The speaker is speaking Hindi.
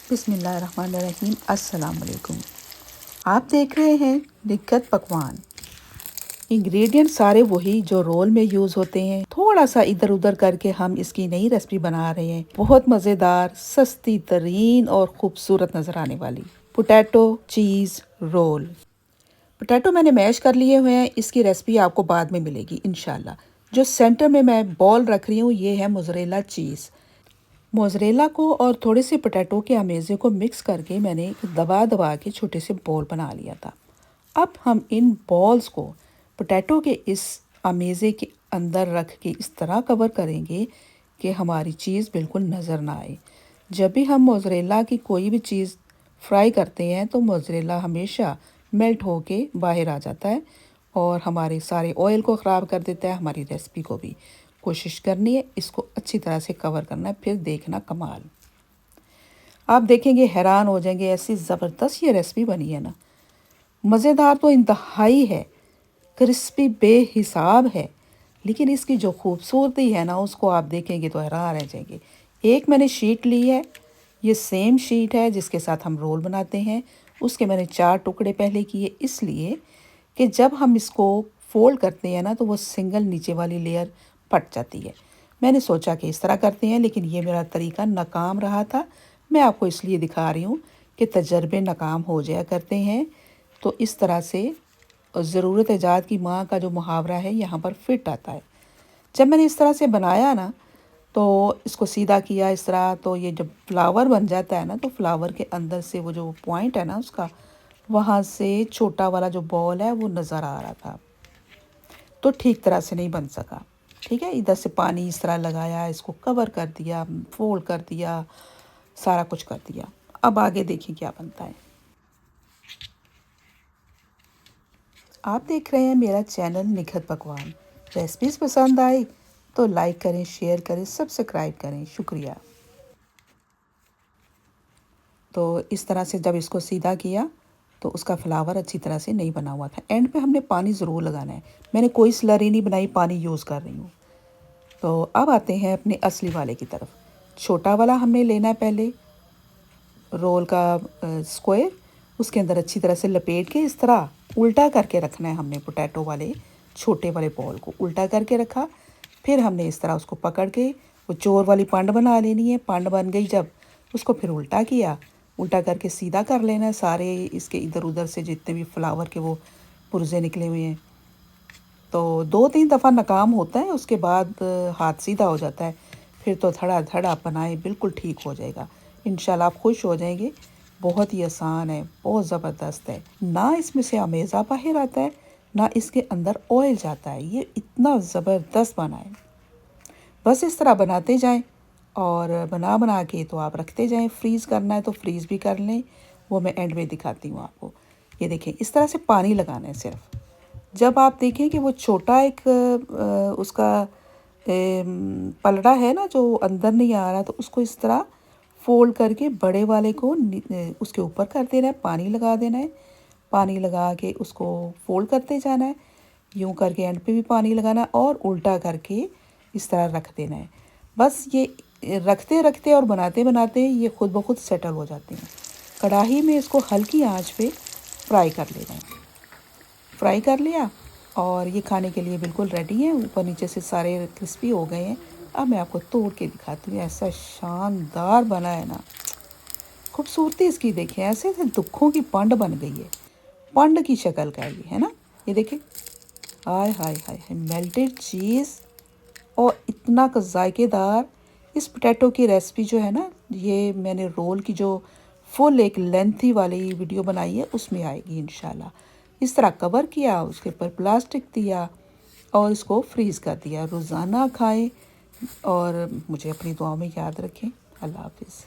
बिस्मिल्लाहिर्रहमानिर्रहीम। अस्सलाम वालेकुम। आप देख रहे हैं निखत पकवान। इंग्रेडिएंट सारे वही जो रोल में यूज़ होते हैं, थोड़ा सा इधर उधर करके हम इसकी नई रेसिपी बना रहे हैं। बहुत मज़ेदार, सस्ती तरीन और खूबसूरत नज़र आने वाली पोटैटो चीज़ रोल। पोटैटो मैंने मैश कर लिए हुए हैं। इसकी रेसिपी आपको बाद में मिलेगी इंशाल्लाह। जो सेंटर में मैं बॉल रख रही हूँ ये है मोज़रेला चीज़। मोज़रेला को और थोड़े से पोटैटो के अमेज़े को मिक्स करके मैंने दबा दबा के छोटे से बॉल बना लिया था। अब हम इन बॉल्स को पोटैटो के इस अमेज़े के अंदर रख के इस तरह कवर करेंगे कि हमारी चीज़ बिल्कुल नज़र ना आए। जब भी हम मोज़रेला की कोई भी चीज़ फ्राई करते हैं तो मोज़रेला हमेशा मेल्ट होके बाहर आ जाता है और हमारे सारे ऑयल को ख़राब कर देता है, हमारी रेसिपी को भी। कोशिश करनी है इसको अच्छी तरह से कवर करना है, फिर देखना कमाल। आप देखेंगे हैरान हो जाएंगे, ऐसी ज़बरदस्त ये रेसिपी बनी है ना। मज़ेदार तो इंतहाई है, क्रिस्पी बेहिसाब है, लेकिन इसकी जो खूबसूरती है ना उसको आप देखेंगे तो हैरान रह जाएंगे। एक मैंने शीट ली है, ये सेम शीट है जिसके साथ हम रोल बनाते हैं। उसके मैंने 4 टुकड़े पहले किए, इसलिए कि जब हम इसको फोल्ड करते हैं ना तो वो सिंगल नीचे वाली लेयर फट जाती है। मैंने सोचा कि इस तरह करते हैं, लेकिन ये मेरा तरीका नाकाम रहा था। मैं आपको इसलिए दिखा रही हूँ कि तजर्बे नाकाम हो जाया करते हैं। तो इस तरह से ज़रूरत ईजाद की माँ का जो मुहावरा है यहाँ पर फिट आता है। जब मैंने इस तरह से बनाया ना तो इसको सीधा किया इस तरह, तो ये जब फ्लावर बन जाता है ना तो फ्लावर के अंदर से वो जो पॉइंट है ना उसका, वहाँ से छोटा वाला जो बॉल है वो नज़र आ रहा था, तो ठीक तरह से नहीं बन सका। ठीक है, इधर से पानी इस तरह लगाया, इसको कवर कर दिया, फोल्ड कर दिया, सारा कुछ कर दिया। अब आगे देखिए क्या बनता है। आप देख रहे हैं मेरा चैनल निखत पकवान। रेसिपीज़ पसंद आई तो लाइक करें, शेयर करें, सब्सक्राइब करें। शुक्रिया। तो इस तरह से जब इसको सीधा किया तो उसका फ्लावर अच्छी तरह से नहीं बना हुआ था। एंड पे हमने पानी ज़रूर लगाना है। मैंने कोई स्लरी नहीं बनाई, पानी यूज़ कर रही हूँ। तो अब आते हैं अपने असली वाले की तरफ। छोटा वाला हमने लेना है पहले, रोल का स्क्वायर। उसके अंदर अच्छी तरह से लपेट के इस तरह उल्टा करके रखना है। हमने पोटैटो वाले छोटे वाले बॉल को उल्टा करके रखा। फिर हमने इस तरह उसको पकड़ के वो चोर वाली पंड बना लेनी है। पंड बन गई जब, उसको फिर उल्टा किया, उल्टा करके सीधा कर लेना है। सारे इसके इधर उधर से जितने भी फ्लावर के वो पुर्जे निकले हुए हैं। तो 2-3 दफ़ा नाकाम होता है, उसके बाद हाथ सीधा हो जाता है। फिर तो धड़ा आप बनाए बिल्कुल ठीक हो जाएगा। इंशाल्लाह आप खुश हो जाएंगे। बहुत ही आसान है, बहुत ज़बरदस्त है। ना इसमें से अमेज़ा बाहर आता है, ना इसके अंदर ऑयल जाता है। ये इतना ज़बरदस्त बना है। बस इस तरह बनाते जाएं और बना बना के तो आप रखते जाएं। फ्रीज़ करना है तो फ्रीज़ भी कर लें, वो मैं एंड में दिखाती हूँ आपको। ये देखें, इस तरह से पानी लगाना है सिर्फ। जब आप देखें कि वो छोटा एक उसका पलड़ा है ना जो अंदर नहीं आ रहा, तो उसको इस तरह फोल्ड करके बड़े वाले को उसके ऊपर कर देना है, पानी लगा देना है। पानी लगा के उसको फोल्ड करते जाना है, यूं करके एंड पे भी पानी लगाना है और उल्टा करके इस तरह रख देना है। बस ये रखते रखते और बनाते बनाते ये खुद ब खुद सेटल हो जाते हैं। कढ़ाई में इसको हल्की आंच पे फ्राई कर लेना है। फ्राई कर लिया और ये खाने के लिए बिल्कुल रेडी है। ऊपर नीचे से सारे क्रिस्पी हो गए हैं। अब मैं आपको तोड़ के दिखाती हूँ। ऐसा शानदार बना है ना, खूबसूरती इसकी देखिए, ऐसे ऐसे दुखों की पंड बन गई है। पंड की शक्ल का ये है ना, ये देखें। हाय हाय हाय हाय, मेल्टेड चीज़ और इतना जायकेदार। इस पोटैटो की रेसिपी जो है ना, ये मैंने रोल की जो फुल एक लेंथी वाली वीडियो बनाई है उसमें आएगी इंशाल्लाह। इस तरह कवर किया, उसके ऊपर प्लास्टिक दिया और इसको फ्रीज़ कर दिया। रोज़ाना खाएं और मुझे अपनी दुआओं में याद रखें। अल्लाह हाफिज़।